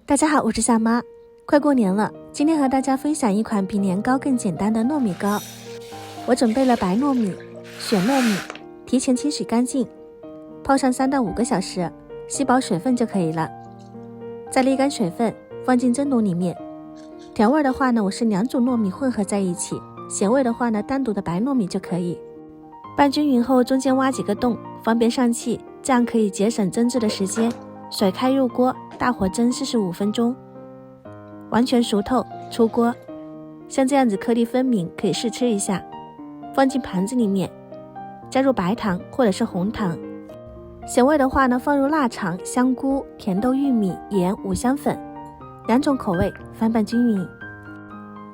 大家好，我是夏妈。快过年了，今天和大家分享一款比年糕更简单的糯米糕。我准备了白糯米、雪糯米，提前清洗干净，泡上3到5个小时，吸饱水分就可以了。再沥干水分，放进蒸笼里面。调味的话呢，我是2种糯米混合在一起，咸味的话呢，单独的白糯米就可以。拌均匀后，中间挖几个洞，方便上气，这样可以节省蒸制的时间。水开入锅，大火蒸45分钟，完全熟透，出锅。像这样子颗粒分明，可以试吃一下。放进盘子里面，加入白糖或者是红糖。咸味的话呢，放入腊肠、香菇、甜豆、玉米、盐、五香粉，2种口味，翻拌均匀。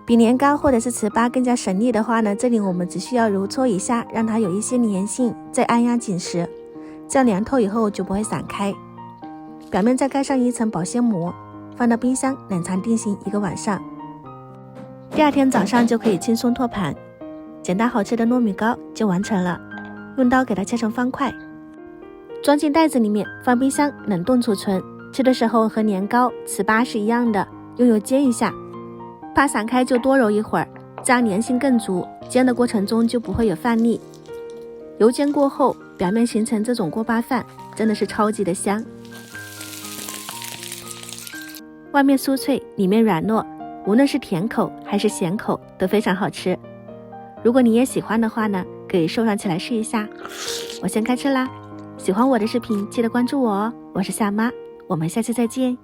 比年糕或者是糍粑更加省力的话呢，这里我们只需要揉搓一下，让它有一些粘性，再按压紧实，这样凉透以后就不会散开。表面再盖上一层保鲜膜，放到冰箱冷藏定型1个晚上。第2天早上就可以轻松托盘，简单好吃的糯米糕就完成了。用刀给它切成方块，装进袋子里面，放冰箱冷冻储存。吃的时候和年糕、糍粑是一样的，用油煎一下，怕散开就多揉一会儿，这样粘性更足，煎的过程中就不会有饭粒。油煎过后，表面形成这种锅巴饭，真的是超级的香。外面酥脆，里面软糯，无论是甜口还是咸口都非常好吃。如果你也喜欢的话呢，可以收藏起来试一下。我先开吃啦，喜欢我的视频记得关注我哦，我是夏妈，我们下期再见。